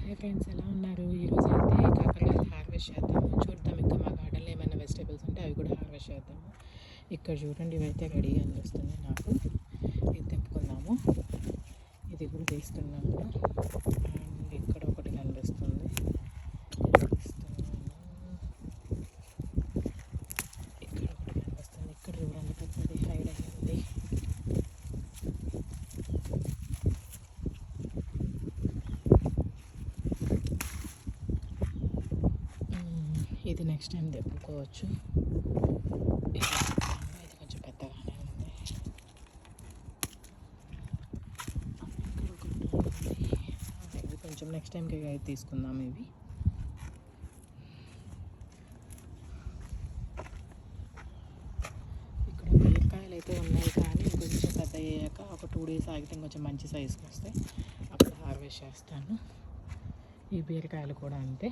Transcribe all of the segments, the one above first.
Hi friends, ఎలా ఉన్నారు? ఈరోజు అయితే కాకరకాయలు హార్వెస్ట్ చేద్దాము. చూద్దాం ఇంకా మా గార్డెన్లో ఏమైనా వెజిటేబుల్స్ ఉంటే అవి కూడా హార్వెస్ట్ చేద్దాము. ఇక్కడ చూడండి, ఇవైతే రెడీగా అనిపిస్తుంది నాకు. ఇది తెంపుకుందాము. ఇది కూడా తీస్తున్నాము. అండ్ ఇక్కడ ఒకటి కనిపిస్తుంది. ఇక్కడ ఒకటి కనిపిస్తుంది. ఇక్కడ చూడండి, పెద్దది హైడ్ అయ్యింది. ఇది నెక్స్ట్ టైం తెప్పుకోవచ్చు. ఇది కొంచెం పెద్దగానే ఉంది. ఇది కొంచెం నెక్స్ట్ టైంకి తీసుకుందాం. ఇవి ఇక్కడ బీరకాయలు అయితే ఉన్నాయి, కానీ కొంచెం పెద్ద అయ్యాక ఒక 2 days ఆగితే కొంచెం మంచి సైజుకి వస్తాయి. అప్పుడు హార్వెస్ట్ చేస్తాను. ఈ బీరకాయలు కూడా అంతే.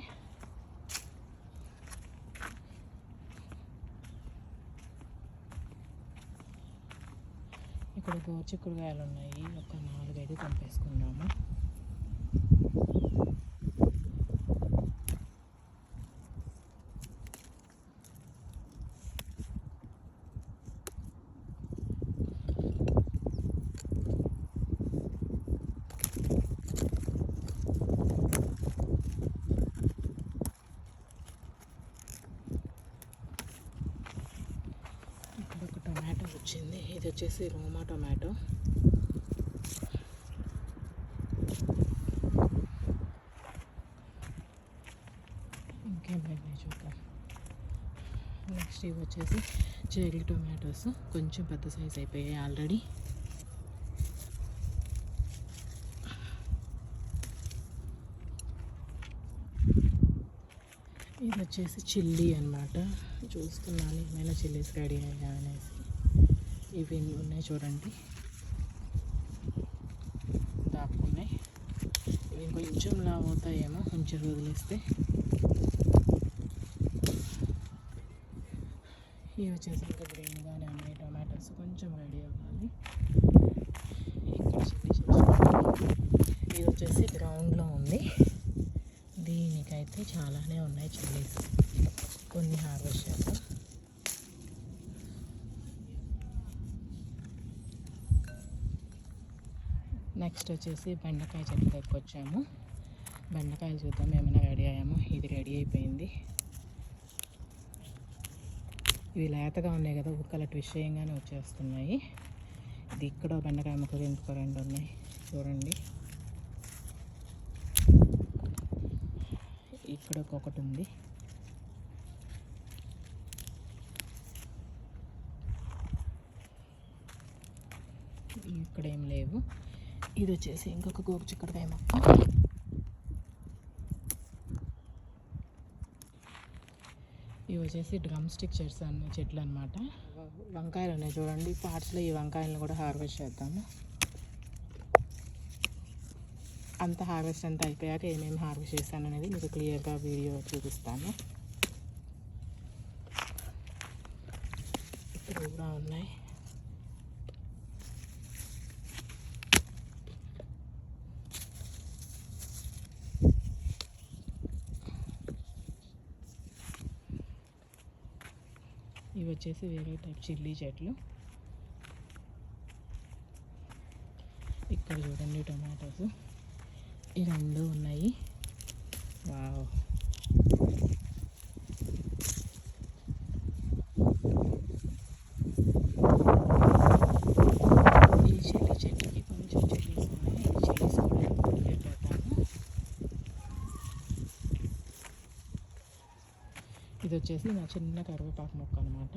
ఇక్కడ గోరుచిక్కుడుకాయలు ఉన్నాయి, ఒక 4-5 తెంపేసుకుందాము. ఇక్కడ ఒక టొమాటో వచ్చింది. ఇది వచ్చేసి రోమా టొమాటో. ఇంకేమైనా చూద్దాం. నెక్స్ట్ ఇవి వచ్చేసి చెర్రీ టొమాటోస్, కొంచెం పెద్ద సైజ్ అయిపోయాయి ఆల్రెడీ. ఇది వచ్చేసి చిల్లీ అన్నమాట. చూస్తున్నాను ఏమైనా చిల్లీస్ రెడీ అయ్యా అనేసి. ఇవి ఉన్నాయి చూడండి, దాక్కున్నాయి. ఇవి కొంచెం లావ్ అవుతాయేమో కొంచెం వదిలేస్తే. ఇవి వచ్చేసి ఇంకా గ్రీన్గానే ఉన్నాయి టొమాటోస్, కొంచెం రెడీ అవ్వాలి. ఇక్కడ ఇది వచ్చేసి గ్రౌండ్లో ఉంది. దీనికైతే చాలానే ఉన్నాయి చిల్లీస్. కొన్ని హార్వెస్ట్ చేద్దాం. నెక్స్ట్ వచ్చేసి బెండకాయ చెట్టు దగ్గరికి వచ్చాము. బెండకాయలు చూద్దాం ఏమైనా రెడీ అయ్యామో. ఇది రెడీ అయిపోయింది. ఇవి లేతగా ఉన్నాయి కదా, ఉక్కల ట్విస్ట్ చేయగానే వచ్చేస్తున్నాయి. ఇది ఇక్కడ బెండకాయ ముక్కలు ఇంకో 2 ఉన్నాయి చూడండి. ఇక్కడ ఒకటి ఉంది. ఇక్కడ ఏం లేవు. ఇది వచ్చేసి ఇంకొక గోరుచిక్కుడుకాయ మొక్క. ఇవి వచ్చేసి డ్రమ్ స్టిక్ చెట్లు అన్నమాట. వంకాయలు ఉన్నాయి చూడండి పార్ట్స్లో. ఈ వంకాయలను కూడా హార్వెస్ట్ చేద్దాము. అంత హార్వెస్ట్ అంతా అయిపోయాక ఏమేమి హార్వెస్ట్ చేస్తాను అనేది మీకు క్లియర్గా వీడియో చూపిస్తాను. ఇక్కడ కూడా ఉన్నాయి. ఇవి వచ్చేసి వేరే టైప్ చిల్లీ చెట్లు. ఇక్కడ చూడండి టొమాటోస్, ఈ 2 ఉన్నాయి. వావ్, ఈ చిల్లీ చెట్టుకి కొంచెం చిల్లీస్ ఉన్నాయి. ఈ చిల్లీస్ కూడా పెట్టేద్దాము. ఇది వచ్చేసి నా చిన్న కరివేపాకు మొక్క అనమాట.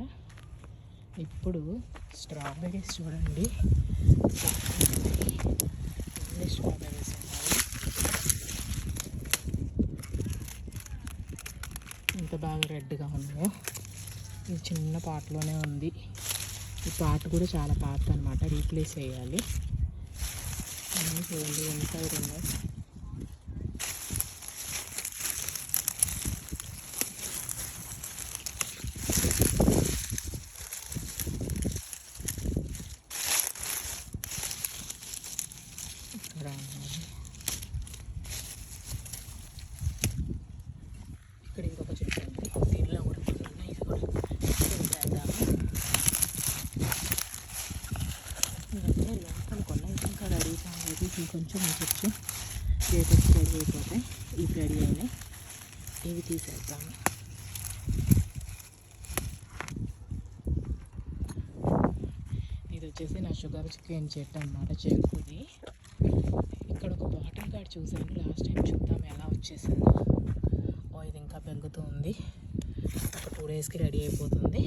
ఇప్పుడు స్ట్రాబెర్రీస్ చూడండి, అన్ని స్ట్రాబెర్రీస్ ఉన్నాయి. ఇంత బాగా రెడ్గా ఉన్నాయో. ఇది చిన్న పాట్లోనే ఉంది. ఈ పాట్ కూడా చాలా పాత అనమాట, రీప్లేస్ చేయాలి. చూడండి ఎంత ఉన్నాయి. కొంచెం ఉంచచ్చు. రేపటికి రెడీ అయిపోతాయి. ఇవి రెడీ అయినాయి, ఇవి తీసేద్దాము. ఇది వచ్చేసి నా షుగర్ చికెన్ చెట్టు అనమాట, చెరుకుది. ఇక్కడ ఒక బాటిల్ కార్డ్ చూసాను లాస్ట్ టైం, చూద్దాం ఎలా వచ్చేసిందో. ఇది ఇంకా పెరుగుతూ ఉంది, ఒక 2 డేస్కి రెడీ అయిపోతుంది.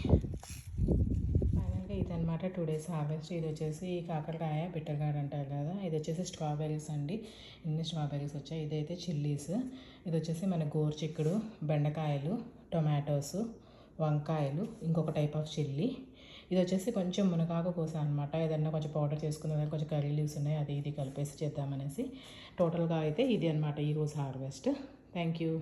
ఫైనల్గా ఇది అనమాట 2 డేస్ హార్వెస్ట్. ఇది వచ్చేసి కాకరకాయ బిట్టర్గాడ్ అంటారు కదా, ఇది వచ్చేసి స్ట్రాబెర్రీస్ అండి. ఇన్ని స్ట్రాబెర్రీస్ వచ్చాయి. ఇదైతే చిల్లీస్. ఇది వచ్చేసి మన గోరుచిక్కుడు, బెండకాయలు, టొమాటోస్, వంకాయలు, ఇంకొక టైప్ ఆఫ్ చిల్లీ. ఇది వచ్చేసి కొంచెం మునగాకు కోస అనమాట, ఏదన్నా కొంచెం పౌడర్ చేసుకున్న కొంచెం కర్రీ లీవ్స్ ఉన్నాయి, అది ఇది కలిపేసి చేద్దామనేసి. టోటల్గా అయితే ఇది అనమాట ఈరోజు హార్వెస్ట్. Thank you.